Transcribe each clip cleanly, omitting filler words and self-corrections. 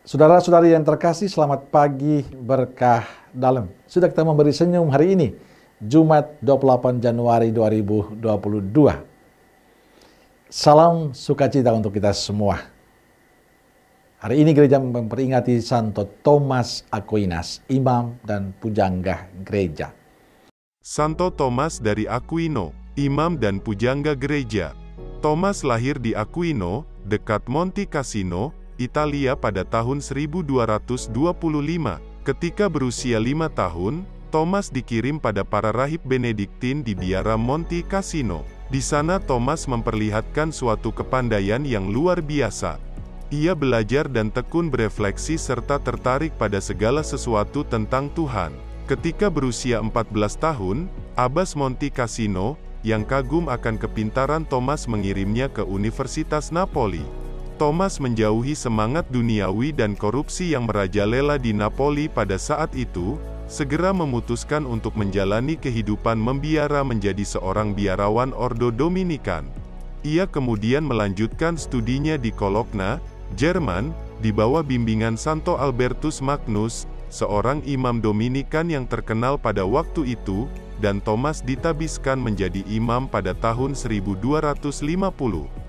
Saudara-saudari yang terkasih, selamat pagi berkah dalam. Sudah kita memberi senyum hari ini, Jumat 28 Januari 2022. Salam sukacita untuk kita semua. Hari ini gereja memperingati Santo Thomas Aquinas, imam dan pujangga gereja. Santo Thomas dari Aquino, imam dan pujangga gereja. Thomas lahir di Aquino, dekat Monte Cassino, Italia pada tahun 1225. Ketika berusia 5 tahun, Thomas dikirim pada para rahib Benediktin di biara Monte Cassino. Di sana Thomas memperlihatkan suatu kepandaian yang luar biasa. Ia belajar dan tekun berefleksi serta tertarik pada segala sesuatu tentang Tuhan. Ketika berusia 14 tahun, Abbas Monte Cassino, yang kagum akan kepintaran Thomas, mengirimnya ke Universitas Napoli. Thomas menjauhi semangat duniawi dan korupsi yang merajalela di Napoli pada saat itu, segera memutuskan untuk menjalani kehidupan membiara menjadi seorang biarawan Ordo Dominikan. Ia kemudian melanjutkan studinya di Cologna, Jerman, di bawah bimbingan Santo Albertus Magnus, seorang imam Dominikan yang terkenal pada waktu itu, dan Thomas ditabiskan menjadi imam pada tahun 1250.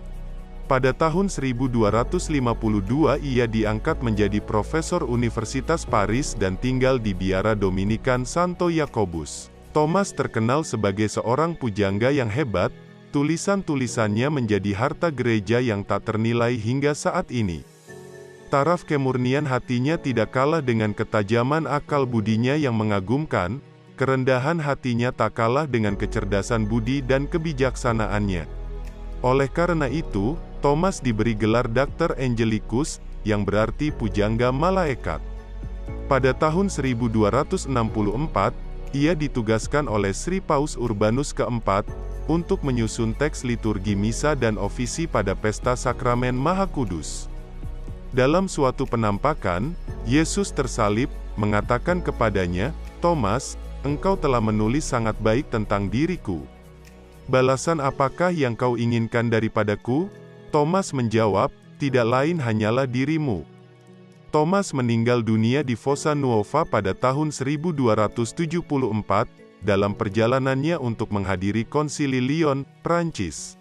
Pada tahun 1252 ia diangkat menjadi profesor Universitas Paris dan tinggal di biara Dominikan Santo Yakobus. Thomas terkenal sebagai seorang pujangga yang hebat, tulisan-tulisannya menjadi harta gereja yang tak ternilai hingga saat ini. Taraf kemurnian hatinya tidak kalah dengan ketajaman akal budinya yang mengagumkan, kerendahan hatinya tak kalah dengan kecerdasan budi dan kebijaksanaannya. Oleh karena itu, Thomas diberi gelar Doctor Angelicus, yang berarti pujangga malaikat. Pada tahun 1264, ia ditugaskan oleh Sri Paus Urbanus keempat, untuk menyusun teks liturgi misa dan ofisi pada pesta sakramen Maha Kudus. Dalam suatu penampakan, Yesus tersalib, mengatakan kepadanya, "Thomas, engkau telah menulis sangat baik tentang diriku. Balasan apakah yang kau inginkan daripadaku?" Thomas menjawab, "Tidak lain hanyalah dirimu." Thomas meninggal dunia di Fossa Nuova pada tahun 1274, dalam perjalanannya untuk menghadiri Konsili Lyon, Prancis.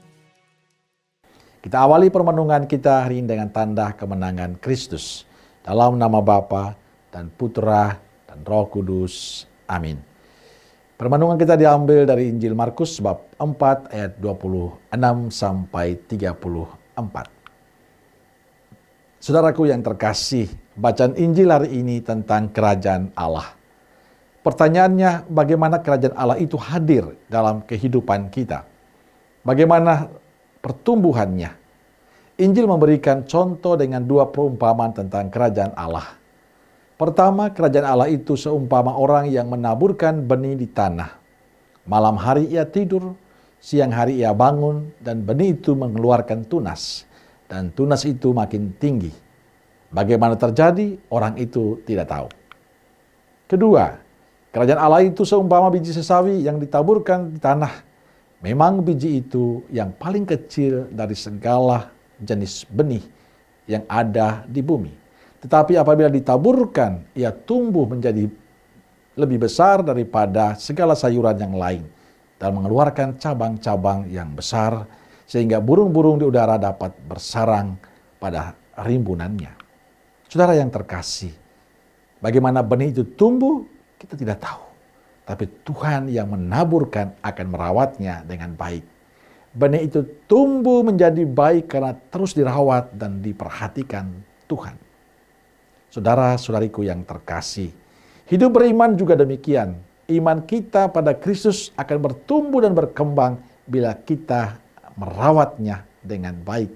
Kita awali permenungan kita hari ini dengan tanda kemenangan Kristus. Dalam nama Bapa dan Putra dan Roh Kudus. Amin. Permenungan kita diambil dari Injil Markus bab 4 ayat 26 sampai 34. Saudaraku yang terkasih, bacaan Injil hari ini tentang kerajaan Allah. Pertanyaannya, bagaimana kerajaan Allah itu hadir dalam kehidupan kita? Bagaimana pertumbuhannya? Injil memberikan contoh dengan 2 perumpamaan tentang kerajaan Allah. Pertama, kerajaan Allah itu seumpama orang yang menaburkan benih di tanah. Malam hari ia tidur, siang hari ia bangun, dan benih itu mengeluarkan tunas. Dan tunas itu makin tinggi. Bagaimana terjadi, orang itu tidak tahu. Kedua, kerajaan Allah itu seumpama biji sesawi yang ditaburkan di tanah. Memang biji itu yang paling kecil dari segala jenis benih yang ada di bumi. Tetapi apabila ditaburkan, ia tumbuh menjadi lebih besar daripada segala sayuran yang lain dan mengeluarkan cabang-cabang yang besar, sehingga burung-burung di udara dapat bersarang pada rimbunannya. Saudara yang terkasih, bagaimana benih itu tumbuh, kita tidak tahu. Tapi Tuhan yang menaburkan akan merawatnya dengan baik. Benih itu tumbuh menjadi baik karena terus dirawat dan diperhatikan Tuhan. Saudara-saudariku yang terkasih, hidup beriman juga demikian. Iman kita pada Kristus akan bertumbuh dan berkembang bila kita merawatnya dengan baik.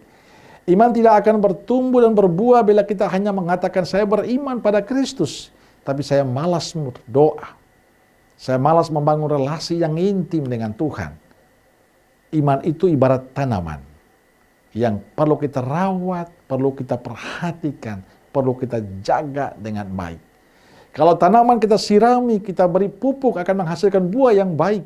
Iman tidak akan bertumbuh dan berbuah bila kita hanya mengatakan saya beriman pada Kristus, tapi saya malas berdoa. Saya malas membangun relasi yang intim dengan Tuhan. Iman itu ibarat tanaman yang perlu kita rawat, perlu kita perhatikan, perlu kita jaga dengan baik. Kalau tanaman kita sirami, kita beri pupuk, akan menghasilkan buah yang baik.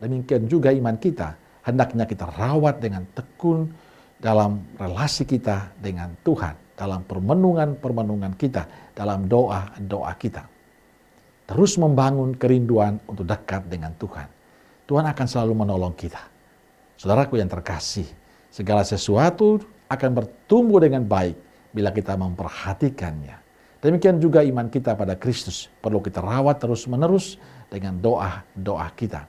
Demikian juga iman kita. Hendaknya kita rawat dengan tekun dalam relasi kita dengan Tuhan. dalam permenungan-permenungan kita, dalam doa-doa kita. Terus membangun kerinduan untuk dekat dengan Tuhan. Tuhan akan selalu menolong kita. Saudaraku yang terkasih, segala sesuatu akan bertumbuh dengan baik bila kita memperhatikannya. Demikian juga iman kita pada Kristus perlu kita rawat terus-menerus dengan doa-doa kita.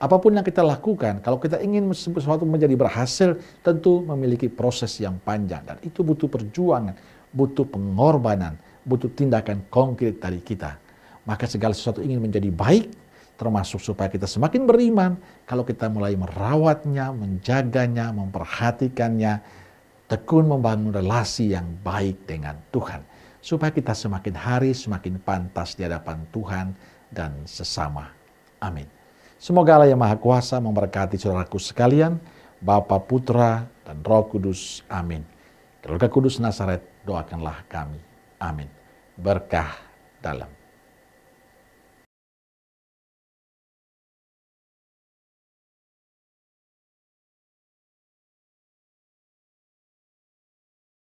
Apapun yang kita lakukan, kalau kita ingin sesuatu menjadi berhasil, tentu memiliki proses yang panjang. Dan itu butuh perjuangan, butuh pengorbanan, butuh tindakan konkret dari kita. Maka segala sesuatu ingin menjadi baik, termasuk supaya kita semakin beriman, kalau kita mulai merawatnya, menjaganya, memperhatikannya, tekun membangun relasi yang baik dengan Tuhan. Supaya kita semakin hari semakin pantas di hadapan Tuhan dan sesama. Amin. Semoga Allah yang Maha Kuasa memberkati saudaraku sekalian, Bapa, Putra, dan Roh Kudus. Amin. Keluarga Kudus Nazaret, doakanlah kami. Amin. Berkah dalam.